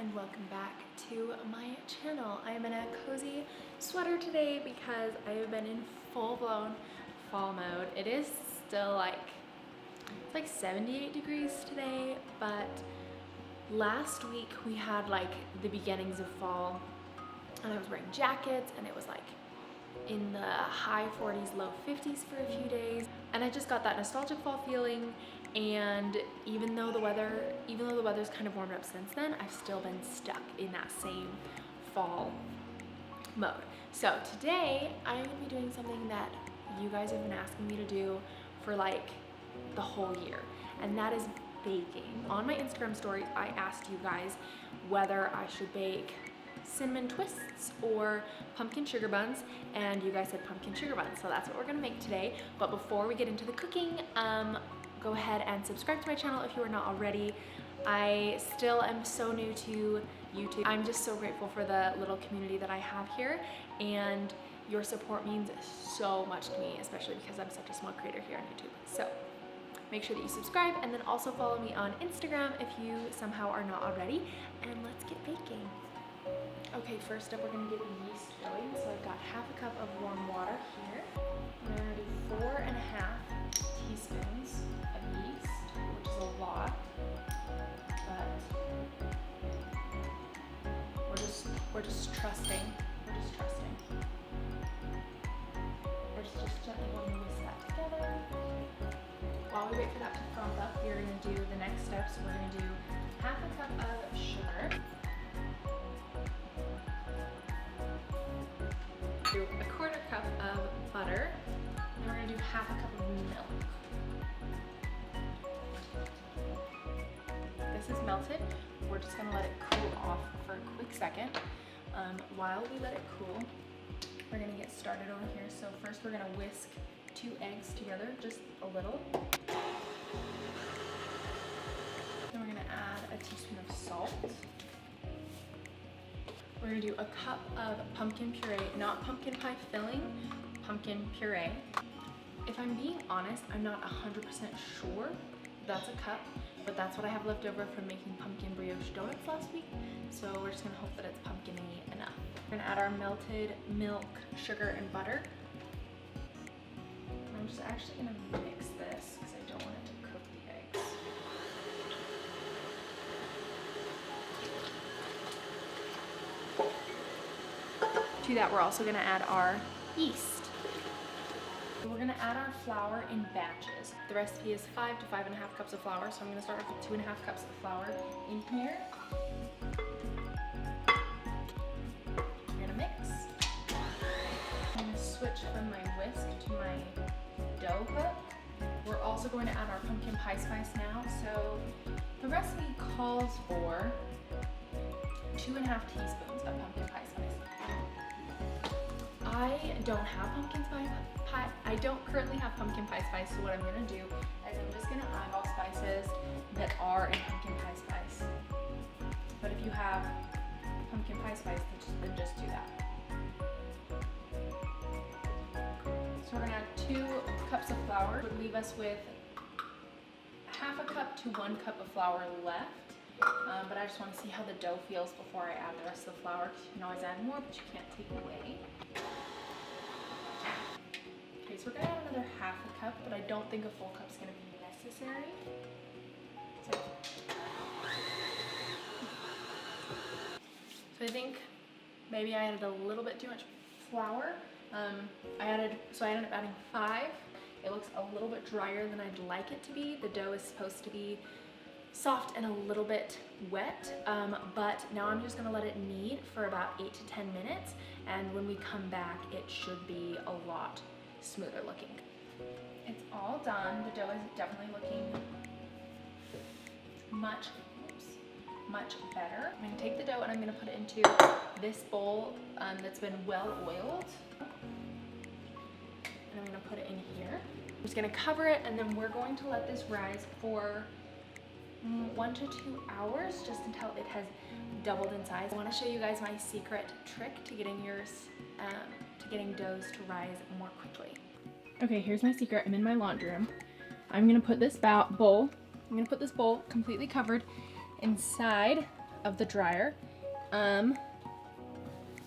and welcome back to my channel. I am in a cozy sweater today because I have been in full-blown fall mode. It is still it's like 78 degrees today, but last week we had like the beginnings of fall and I was wearing jackets and it was like in the high 40s, low 50s for a few days, and I just got that nostalgic fall feeling. And even though the weather's kind of warmed up since then, I've still been stuck in that same fall mode. So today I'm gonna be doing something that you guys have been asking me to do for like the whole year, and that is baking. On my Instagram stories, I asked you guys whether I should bake cinnamon twists or pumpkin sugar buns, and you guys said pumpkin sugar buns, so that's what we're gonna make today. But before we get into the cooking, go ahead and subscribe to my channel if you are not already. I still am so new to YouTube. I'm just so grateful for the little community that I have here, and your support means so much to me, especially because I'm such a small creator here on YouTube. So make sure that you subscribe, and then also follow me on Instagram if you somehow are not already, and let's get baking. Okay, first up we're gonna get the yeast going. So I've got half a cup of warm water here. I'm gonna do 4.5 teaspoons of yeast, which is a lot, but we're just trusting. We're just gently going to whisk that together. While we wait for that to frotھ up, we're gonna do the next step. So we're gonna do half a cup of sugar, do a 1/4 cup of butter, and we're gonna do half a cup of milk. This is melted. We're just gonna let it cool off for a quick second. While we let it cool, we're gonna get started over here. So first we're gonna whisk 2 eggs together, just a little. Then we're gonna add a teaspoon of salt. We're gonna do a cup of pumpkin puree, not pumpkin pie filling, pumpkin puree. If I'm being honest, I'm not 100% sure that's a cup, but that's what I have left over from making pumpkin brioche donuts last week. So we're just gonna hope that it's pumpkin-y enough. We're gonna add our melted milk, sugar, and butter. I'm just actually gonna mix this because I don't want it to cook the eggs. To that, we're also gonna add our yeast. We're gonna add our flour in batches. The recipe is 5 to 5.5 cups of flour, so I'm gonna start off with 2.5 cups of flour in here. We're gonna mix. I'm gonna switch from my whisk to my dough hook. We're also going to add our pumpkin pie spice now. So the recipe calls for 2.5 teaspoons of pumpkin pie spice. I don't have pumpkin pie. I don't currently have pumpkin pie spice, so what I'm gonna do is I'm just gonna eyeball spices that are in pumpkin pie spice. But if you have pumpkin pie spice, then just do that. So we're gonna add 2 cups of flour. It would leave us with half a cup to 1 cup of flour left. But I just want to see how the dough feels before I add the rest of the flour. You can always add more, but you can't take away. Okay, so we're gonna add another half a cup, but I don't think a full cup's gonna be necessary. So I think maybe I added a little bit too much flour. I ended up adding 5. It looks a little bit drier than I'd like it to be. The dough is supposed to be soft and a little bit wet, but now I'm just gonna let it knead for about 8 to 10 minutes, and when we come back, it should be a lot smoother looking. It's all done. The dough is definitely looking much better. I'm gonna take the dough and I'm gonna put it into this bowl that's been well oiled. And I'm gonna put it in here. I'm just gonna cover it, and then we're going to let this rise for 1 to 2 hours, just until it has doubled in size. I wanna show you guys my secret trick to getting getting doughs to rise more quickly. Okay, here's my secret. I'm in my laundry room. I'm gonna put this bowl completely covered inside of the dryer.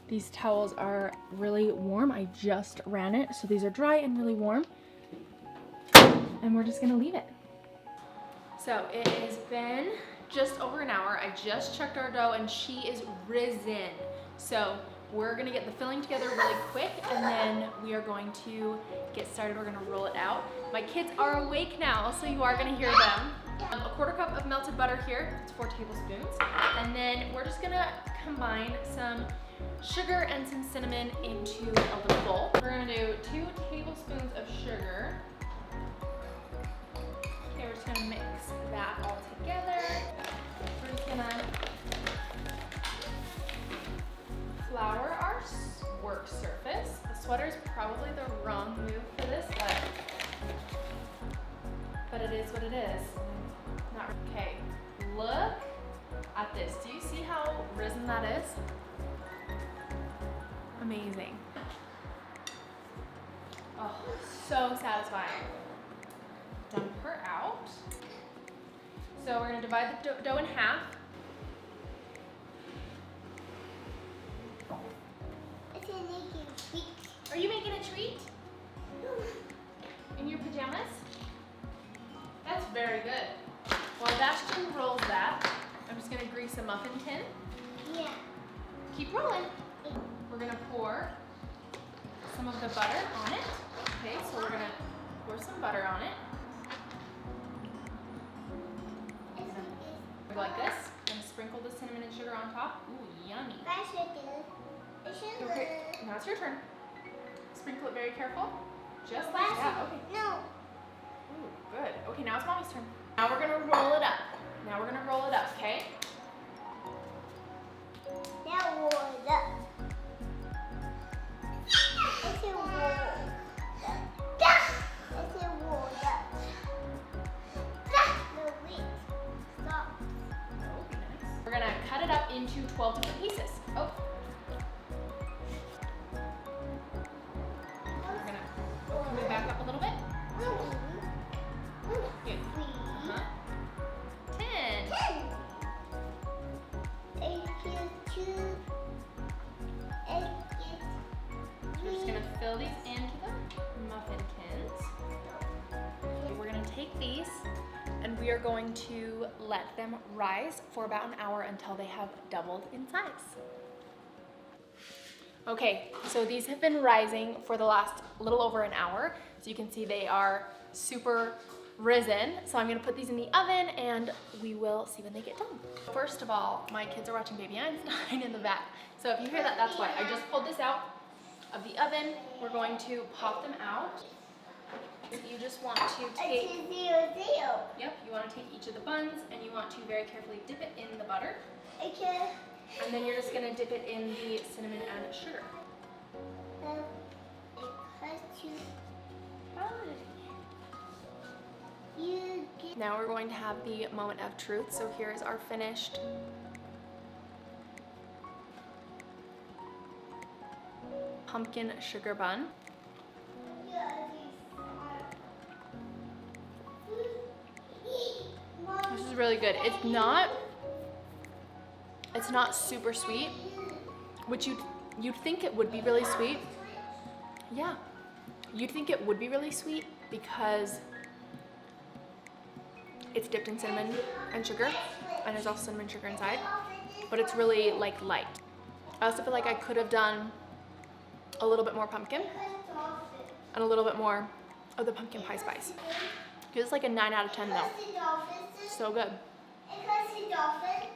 These towels are really warm. I just ran it, so these are dry and really warm. And we're just gonna leave it. So it has been just over an hour. I just checked our dough and she is risen. So we're gonna get the filling together really quick and then we are going to get started. We're gonna roll it out. My kids are awake now, so you are gonna hear them. A quarter cup of melted butter here, it's 4 tablespoons. And then we're just gonna combine some sugar and some cinnamon into a little bowl. We're gonna do 2 tablespoons of sugar. Okay, we're just gonna mix that all together. We're just gonna flour our work surface. The sweater is probably the wrong move for this, but it is what it is. Not okay. Look at this. Do you see how risen that is? Amazing. Oh, so satisfying. Dump her out. So we're gonna divide the dough in half. Are you making a treat? In your pajamas? That's very good. While Bastion rolls that, I'm just gonna grease a muffin tin. Yeah. Keep rolling. We're gonna pour some of the butter on it. Okay, so we're gonna pour some butter on it. Go like this. I'm gonna sprinkle the cinnamon and sugar on top. Ooh, yummy. Okay, now it's your turn. Sprinkle it very careful. Just like that. Okay. No. Ooh, good. Okay, now it's Mommy's turn. Now we're gonna roll it up. Now we're gonna roll it up, okay? Now roll it up. I said roll it up. I said roll it up. No, wait. Stop. Okay, nice. We're gonna cut it up into 12 different pieces. Oh. We're gonna move back up a little bit. Good. 10. We're just gonna fill these into the muffin tins. We're gonna take these and we are going to let them rise for about an hour until they have doubled in size. Okay, so these have been rising for the last little over an hour. So you can see they are super risen. So I'm gonna put these in the oven and we will see when they get done. First of all, my kids are watching Baby Einstein in the back. So if you hear that, that's why. I just pulled this out of the oven. We're going to pop them out. You just want to take, yep, you want to take each of the buns and you want to very carefully dip it in the butter. Okay. And then you're just going to dip it in the cinnamon and sugar. Now we're going to have the moment of truth. So here is our finished pumpkin sugar bun. This is really good. It's not super sweet, which you'd think it would be really sweet. Yeah, you'd think it would be really sweet because it's dipped in cinnamon and sugar, and there's also cinnamon and sugar inside, but it's really like light. I also feel like I could have done a little bit more pumpkin and a little bit more of the pumpkin pie spice. It's like a 9 out of 10 though. So good.